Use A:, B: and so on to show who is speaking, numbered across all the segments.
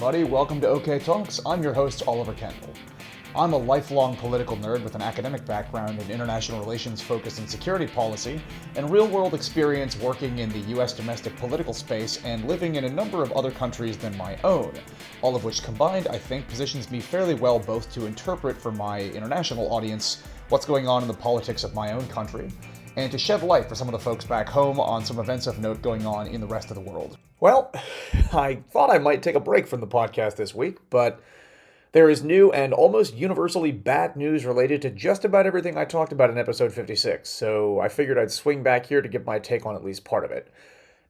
A: everybody. Welcome to OK Talks. I'm your host, Oliver Kendall. I'm a lifelong political nerd with an academic background in international relations focused in security policy and real-world experience working in the U.S. domestic political space and living in a number of other countries than my own, all of which combined, I think, positions me fairly well both to interpret for my international audience what's going on in the politics of my own country, and to shed light for some of the folks back home on some events of note going on in the rest of the world. Well, I thought I might take a break from the podcast this week, but there is new and almost universally bad news related to just about everything I talked about in episode 56, so I figured I'd swing back here to give my take on at least part of it.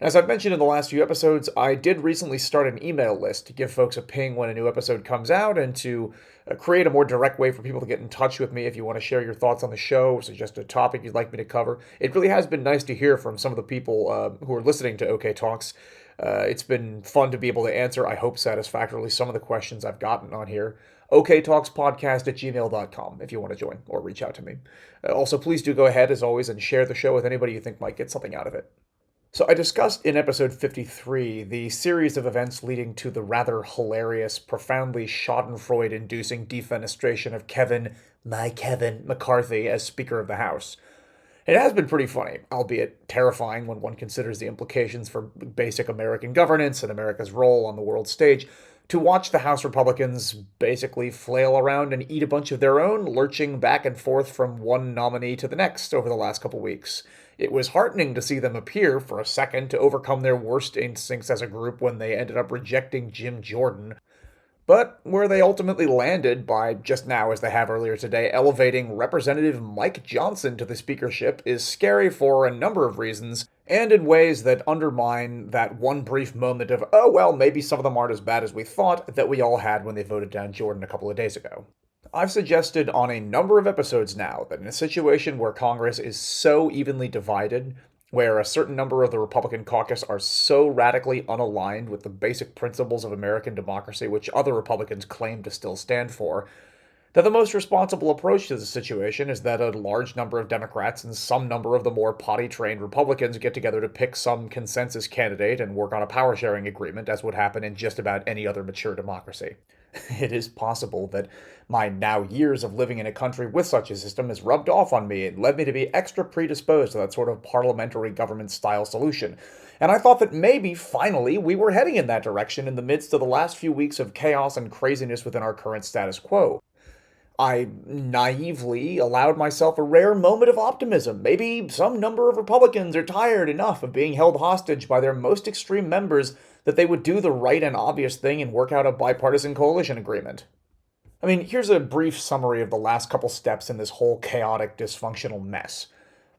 A: As I've mentioned in the last few episodes, I did recently start an email list to give folks a ping when a new episode comes out and to create a more direct way for people to get in touch with me if you want to share your thoughts on the show or suggest a topic you'd like me to cover. It really has been nice to hear from some of the people who are listening to OK Talks. It's been fun to be able to answer, I hope satisfactorily, some of the questions I've gotten on here. oktalkspodcast@gmail.com if you want to join or reach out to me. Also, please do go ahead, as always, and share the show with anybody you think might get something out of it. So I discussed in episode 53 the series of events leading to the rather hilarious, profoundly schadenfreude-inducing defenestration of Kevin McCarthy as Speaker of the House. It has been pretty funny, albeit terrifying when one considers the implications for basic American governance and America's role on the world stage, to watch the House Republicans basically flail around and eat a bunch of their own, lurching back and forth from one nominee to the next over the last couple weeks. It was heartening to see them appear for a second to overcome their worst instincts as a group when they ended up rejecting Jim Jordan. But where they ultimately landed by, just now as they have earlier today, elevating Representative Mike Johnson to the speakership is scary for a number of reasons, and in ways that undermine that one brief moment of, oh well, maybe some of them aren't as bad as we thought, that we all had when they voted down Jordan a couple of days ago. I've suggested on a number of episodes now that in a situation where Congress is so evenly divided, where a certain number of the Republican caucus are so radically unaligned with the basic principles of American democracy, which other Republicans claim to still stand for, that the most responsible approach to the situation is that a large number of Democrats and some number of the more potty-trained Republicans get together to pick some consensus candidate and work on a power-sharing agreement, as would happen in just about any other mature democracy. It is possible that my now years of living in a country with such a system has rubbed off on me and led me to be extra predisposed to that sort of parliamentary government-style solution. And I thought that maybe, finally, we were heading in that direction in the midst of the last few weeks of chaos and craziness within our current status quo. I naively allowed myself a rare moment of optimism. Maybe some number of Republicans are tired enough of being held hostage by their most extreme members that they would do the right and obvious thing and work out a bipartisan coalition agreement. I mean, here's a brief summary of the last couple steps in this whole chaotic, dysfunctional mess.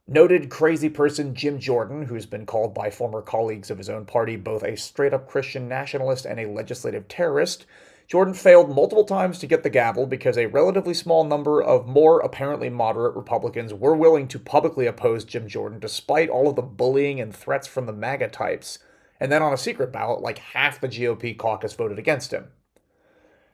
A: Noted crazy person Jim Jordan, who's been called by former colleagues of his own party both a straight-up Christian nationalist and a legislative terrorist, Jordan failed multiple times to get the gavel because a relatively small number of more apparently moderate Republicans were willing to publicly oppose Jim Jordan despite all of the bullying and threats from the MAGA types. And then on a secret ballot, like half the GOP caucus voted against him.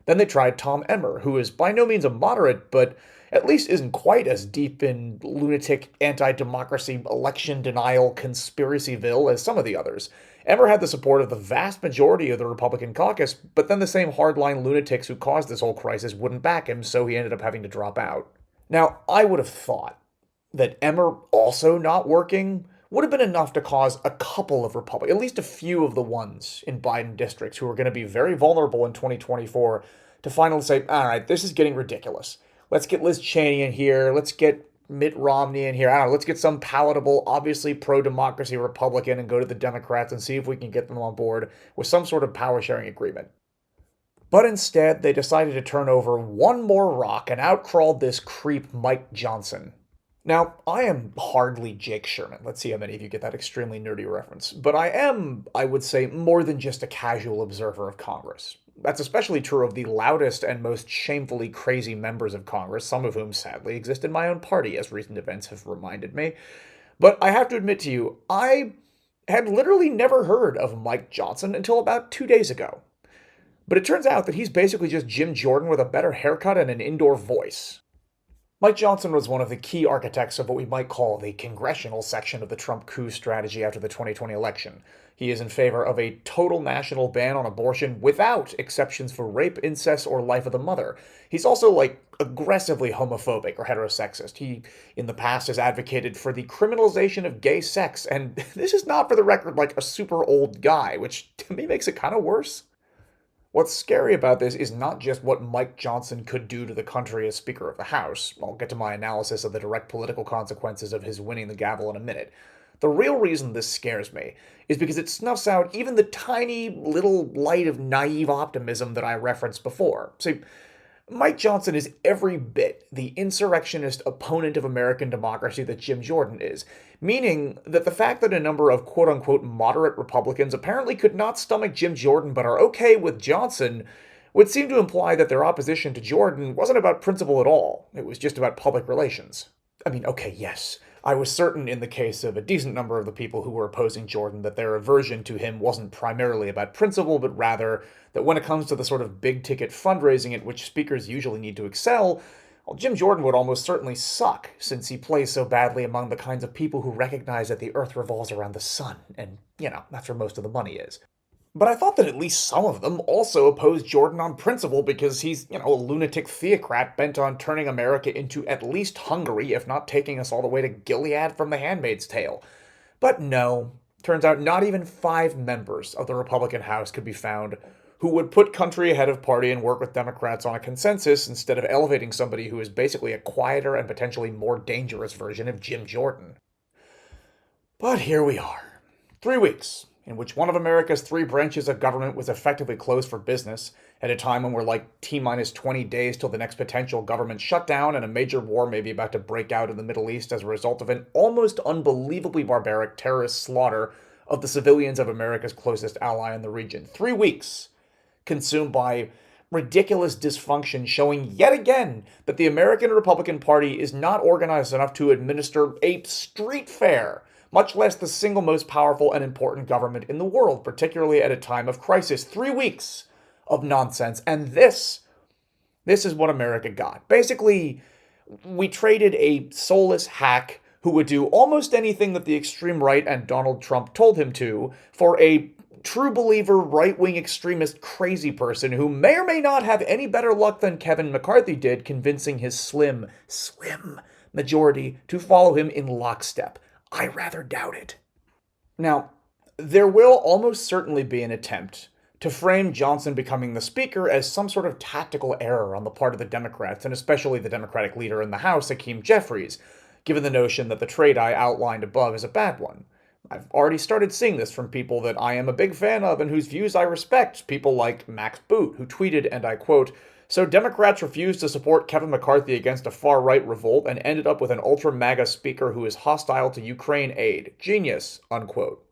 A: Then they tried Tom Emmer, who is by no means a moderate, but at least isn't quite as deep in lunatic, anti-democracy, election denial, conspiracyville as some of the others. Emmer had the support of the vast majority of the Republican caucus, but then the same hardline lunatics who caused this whole crisis wouldn't back him, so he ended up having to drop out. Now, I would have thought that Emmer also not working would have been enough to cause a couple of Republicans, at least a few of the ones in Biden districts who are going to be very vulnerable in 2024, to finally say, all right, this is getting ridiculous. Let's get Liz Cheney in here. Let's get Mitt Romney in here. I don't know, let's get some palatable, obviously pro-democracy Republican and go to the Democrats and see if we can get them on board with some sort of power-sharing agreement. But instead, they decided to turn over one more rock and outcrawled this creep Mike Johnson. Now, I am hardly Jake Sherman. Let's see how many of you get that extremely nerdy reference. But I am, I would say, more than just a casual observer of Congress. That's especially true of the loudest and most shamefully crazy members of Congress, some of whom sadly exist in my own party, as recent events have reminded me. But I have to admit to you, I had literally never heard of Mike Johnson until about 2 days ago. But it turns out that he's basically just Jim Jordan with a better haircut and an indoor voice. Mike Johnson was one of the key architects of what we might call the congressional section of the Trump coup strategy after the 2020 election. He is in favor of a total national ban on abortion without exceptions for rape, incest, or life of the mother. He's also, aggressively homophobic or heterosexist. He, in the past, has advocated for the criminalization of gay sex, and this is not, for the record, like a super old guy, which to me makes it kind of worse. What's scary about this is not just what Mike Johnson could do to the country as Speaker of the House. I'll get to my analysis of the direct political consequences of his winning the gavel in a minute. The real reason this scares me is because it snuffs out even the tiny little light of naive optimism that I referenced before. See, Mike Johnson is every bit the insurrectionist opponent of American democracy that Jim Jordan is, meaning that the fact that a number of quote unquote moderate Republicans apparently could not stomach Jim Jordan but are okay with Johnson would seem to imply that their opposition to Jordan wasn't about principle at all. It was just about public relations. I mean, okay, yes. I was certain in the case of a decent number of the people who were opposing Jordan that their aversion to him wasn't primarily about principle, but rather that when it comes to the sort of big ticket fundraising at which speakers usually need to excel, well, Jim Jordan would almost certainly suck, since he plays so badly among the kinds of people who recognize that the earth revolves around the sun, and, that's where most of the money is. But I thought that at least some of them also opposed Jordan on principle because he's, a lunatic theocrat bent on turning America into at least Hungary, if not taking us all the way to Gilead from The Handmaid's Tale. But no, turns out not even 5 members of the Republican House could be found who would put country ahead of party and work with Democrats on a consensus instead of elevating somebody who is basically a quieter and potentially more dangerous version of Jim Jordan. But here we are. 3 weeks in which one of America's 3 branches of government was effectively closed for business, at a time when we're like T-minus 20 days till the next potential government shutdown and a major war may be about to break out in the Middle East as a result of an almost unbelievably barbaric terrorist slaughter of the civilians of America's closest ally in the region. 3 weeks consumed by ridiculous dysfunction, showing yet again that the American Republican Party is not organized enough to administer a street fair, much less the single most powerful and important government in the world, particularly at a time of crisis. 3 weeks of nonsense, and this is what America got. Basically, we traded a soulless hack who would do almost anything that the extreme right and Donald Trump told him to for a true believer, right-wing extremist crazy person who may or may not have any better luck than Kevin McCarthy did convincing his slim majority to follow him in lockstep. I rather doubt it. Now, there will almost certainly be an attempt to frame Johnson becoming the speaker as some sort of tactical error on the part of the Democrats, and especially the Democratic leader in the House, Hakeem Jeffries, given the notion that the trade I outlined above is a bad one. I've already started seeing this from people that I am a big fan of and whose views I respect, people like Max Boot, who tweeted, and I quote, "So Democrats refused to support Kevin McCarthy against a far-right revolt and ended up with an ultra-MAGA speaker who is hostile to Ukraine aid. Genius," unquote.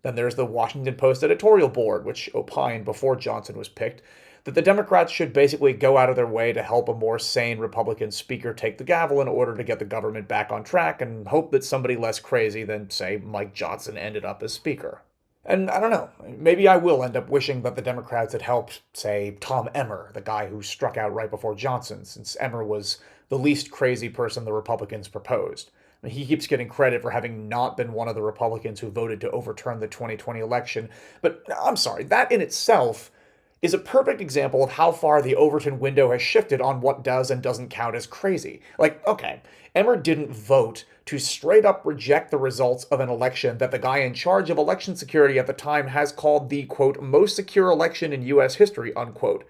A: Then there's the Washington Post editorial board, which opined before Johnson was picked that the Democrats should basically go out of their way to help a more sane Republican speaker take the gavel in order to get the government back on track and hope that somebody less crazy than, say, Mike Johnson ended up as speaker. And I don't know, maybe I will end up wishing that the Democrats had helped, say, Tom Emmer, the guy who struck out right before Johnson, since Emmer was the least crazy person the Republicans proposed. I mean, he keeps getting credit for having not been one of the Republicans who voted to overturn the 2020 election, but I'm sorry, that in itself is a perfect example of how far the Overton window has shifted on what does and doesn't count as crazy. Okay, Emmer didn't vote to straight up reject the results of an election that the guy in charge of election security at the time has called the, quote, most secure election in U.S. history, unquote.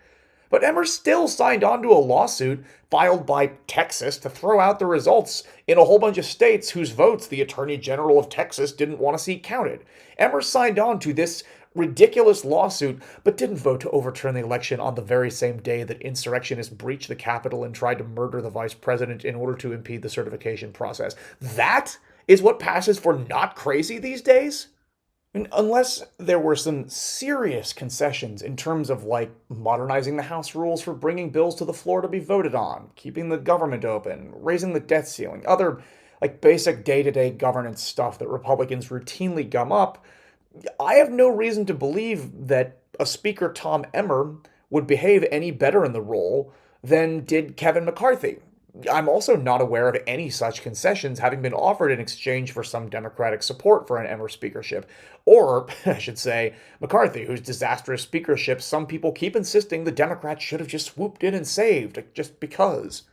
A: But Emmer still signed on to a lawsuit filed by Texas to throw out the results in a whole bunch of states whose votes the Attorney General of Texas didn't want to see counted. Emmer signed on to this ridiculous lawsuit, but didn't vote to overturn the election on the very same day that insurrectionists breached the Capitol and tried to murder the vice president in order to impede the certification process. That is what passes for not crazy these days? And unless there were some serious concessions in terms of, modernizing the House rules for bringing bills to the floor to be voted on, keeping the government open, raising the debt ceiling, other, basic day-to-day governance stuff that Republicans routinely gum up, I have no reason to believe that a Speaker Tom Emmer would behave any better in the role than did Kevin McCarthy. I'm also not aware of any such concessions having been offered in exchange for some Democratic support for an Emmer speakership. Or, I should say, McCarthy, whose disastrous speakership some people keep insisting the Democrats should have just swooped in and saved, just because.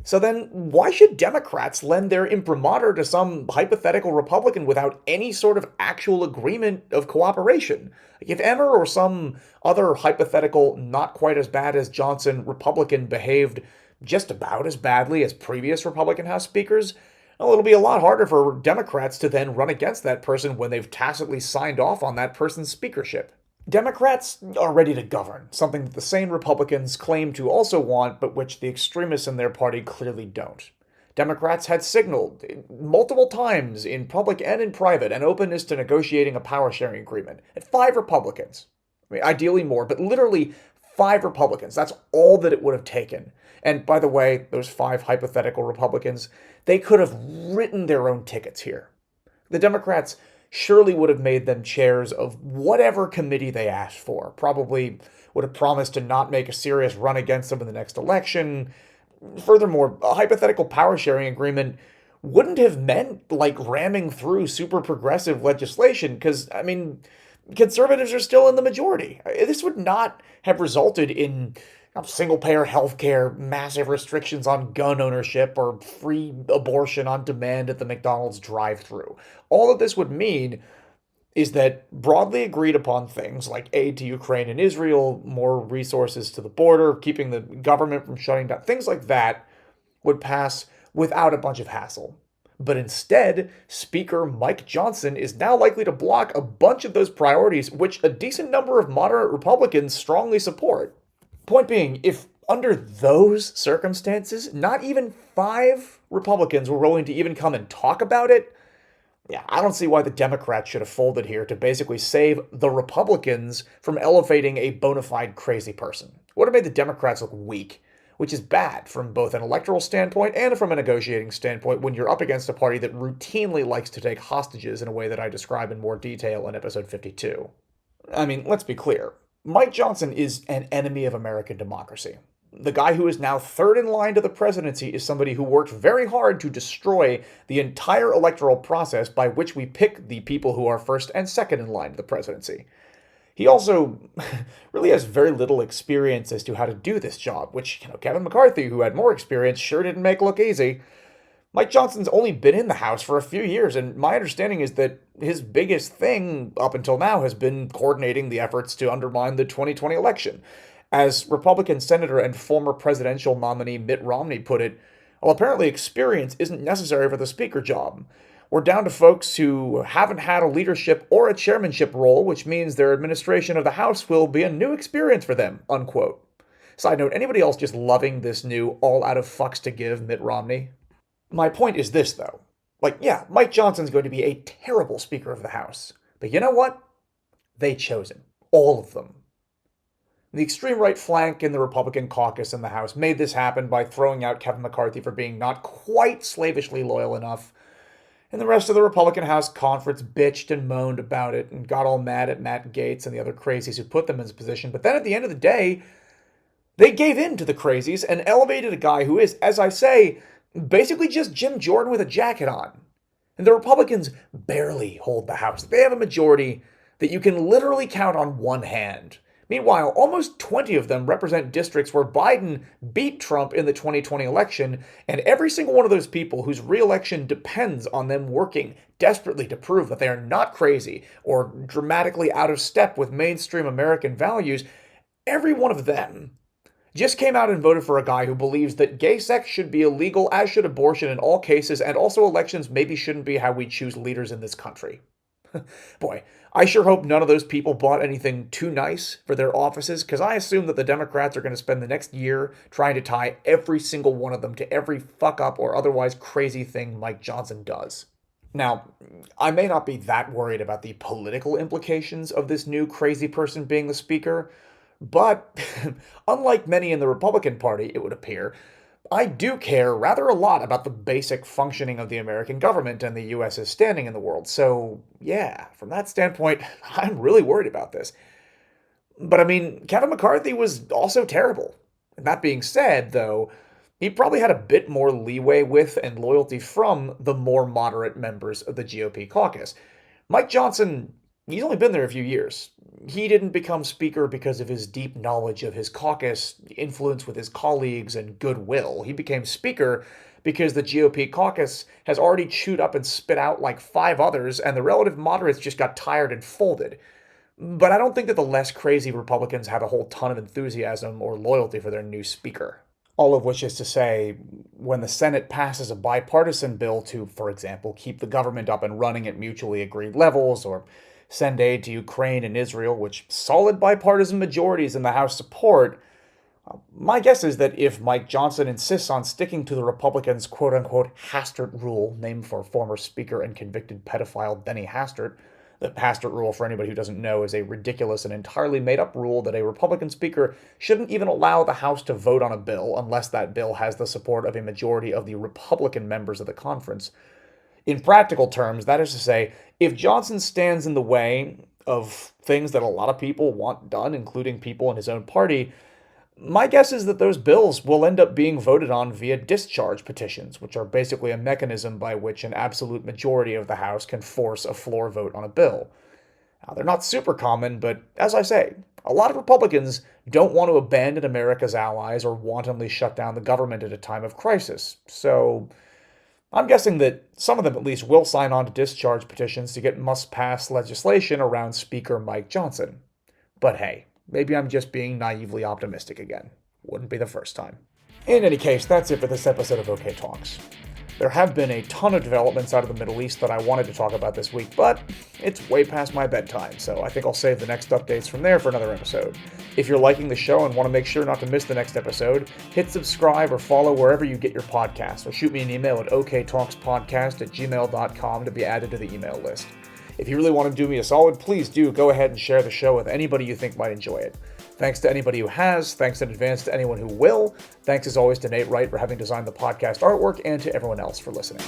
A: So then, why should Democrats lend their imprimatur to some hypothetical Republican without any sort of actual agreement of cooperation? If Emmer or some other hypothetical, not quite as bad as Johnson Republican behaved just about as badly as previous Republican House speakers, well, it'll be a lot harder for Democrats to then run against that person when they've tacitly signed off on that person's speakership. Democrats are ready to govern, something that the sane Republicans claim to also want, but which the extremists in their party clearly don't. Democrats had signaled multiple times in public and in private an openness to negotiating a power sharing agreement. And five Republicans, I mean, ideally more, but literally five Republicans. That's all that it would have taken. And by the way, those five hypothetical Republicans, they could have written their own tickets here. The Democrats surely would have made them chairs of whatever committee they asked for. Probably would have promised to not make a serious run against them in the next election. Furthermore, a hypothetical power sharing agreement wouldn't have meant like ramming through super progressive legislation because, I mean, conservatives are still in the majority. This would not have resulted in single payer health care, massive restrictions on gun ownership, or free abortion on demand at the McDonald's drive thru. All that this would mean is that broadly agreed upon things like aid to Ukraine and Israel, more resources to the border, keeping the government from shutting down, things like that would pass without a bunch of hassle. But instead, Speaker Mike Johnson is now likely to block a bunch of those priorities, which a decent number of moderate Republicans strongly support. Point being, if under those circumstances, not even five Republicans were willing to even come and talk about it, yeah, I don't see why the Democrats should have folded here to basically save the Republicans from elevating a bona fide crazy person. Would have made the Democrats look weak, which is bad from both an electoral standpoint and from a negotiating standpoint when you're up against a party that routinely likes to take hostages in a way that I describe in more detail in episode 52. I mean, let's be clear. Mike Johnson is an enemy of American democracy. The guy who is now third in line to the presidency is somebody who worked very hard to destroy the entire electoral process by which we pick the people who are first and second in line to the presidency. He also really has very little experience as to how to do this job, which, Kevin McCarthy, who had more experience, sure didn't make look easy. Mike Johnson's only been in the House for a few years, and my understanding is that his biggest thing up until now has been coordinating the efforts to undermine the 2020 election. As Republican Senator and former presidential nominee Mitt Romney put it, well, apparently experience isn't necessary for the speaker job. We're down to folks who haven't had a leadership or a chairmanship role, which means their administration of the House will be a new experience for them, unquote. Side note, anybody else just loving this new all out of fucks to give Mitt Romney? My point is this, though. Yeah, Mike Johnson's going to be a terrible Speaker of the House. But you know what? They chose him. All of them. The extreme right flank in the Republican caucus in the House made this happen by throwing out Kevin McCarthy for being not quite slavishly loyal enough. And the rest of the Republican House conference bitched and moaned about it and got all mad at Matt Gaetz and the other crazies who put them in this position. But then at the end of the day, they gave in to the crazies and elevated a guy who is, as I say, basically just Jim Jordan with a jacket on. And the Republicans barely hold the House. They have a majority that you can literally count on one hand. Meanwhile, almost 20 of them represent districts where Biden beat Trump in the 2020 election, and every single one of those people whose re-election depends on them working desperately to prove that they are not crazy or dramatically out of step with mainstream American values, every one of them just came out and voted for a guy who believes that gay sex should be illegal, as should abortion in all cases, and also elections maybe shouldn't be how we choose leaders in this country. Boy, I sure hope none of those people bought anything too nice for their offices, because I assume that the Democrats are going to spend the next year trying to tie every single one of them to every fuck-up or otherwise crazy thing Mike Johnson does. Now, I may not be that worried about the political implications of this new crazy person being the speaker, but unlike many in the Republican Party, it would appear, I do care rather a lot about the basic functioning of the American government and the U.S.'s standing in the world. So, yeah, from that standpoint, I'm really worried about this. But I mean, Kevin McCarthy was also terrible. And that being said, though, he probably had a bit more leeway with and loyalty from the more moderate members of the GOP caucus. Mike Johnson, he's only been there a few years. He didn't become Speaker because of his deep knowledge of his caucus, influence with his colleagues, and goodwill. He became Speaker because the GOP caucus has already chewed up and spit out like 5 others, and the relative moderates just got tired and folded. But I don't think that the less crazy Republicans have a whole ton of enthusiasm or loyalty for their new Speaker. All of which is to say, when the Senate passes a bipartisan bill to, for example, keep the government up and running at mutually agreed levels, or send aid to Ukraine and Israel, which solid bipartisan majorities in the House support, my guess is that if Mike Johnson insists on sticking to the Republicans' quote-unquote Hastert rule, named for former Speaker and convicted pedophile Benny Hastert. The Hastert rule, for anybody who doesn't know, is a ridiculous and entirely made-up rule that a Republican Speaker shouldn't even allow the House to vote on a bill unless that bill has the support of a majority of the Republican members of the conference. In practical terms, that is to say, if Johnson stands in the way of things that a lot of people want done, including people in his own party, my guess is that those bills will end up being voted on via discharge petitions, which are basically a mechanism by which an absolute majority of the House can force a floor vote on a bill. Now, they're not super common, but as I say, a lot of Republicans don't want to abandon America's allies or wantonly shut down the government at a time of crisis. So I'm guessing that some of them at least will sign on to discharge petitions to get must-pass legislation around Speaker Mike Johnson. But hey, maybe I'm just being naively optimistic again. Wouldn't be the first time. In any case, that's it for this episode of OK Talks. There have been a ton of developments out of the Middle East that I wanted to talk about this week, but it's way past my bedtime, so I think I'll save the next updates from there for another episode. If you're liking the show and want to make sure not to miss the next episode, hit subscribe or follow wherever you get your podcasts, or shoot me an email at oktalkspodcast@gmail.com to be added to the email list. If you really want to do me a solid, please do go ahead and share the show with anybody you think might enjoy it. Thanks to anybody who has, thanks in advance to anyone who will, thanks as always to Nate Wright for having designed the podcast artwork, and to everyone else for listening.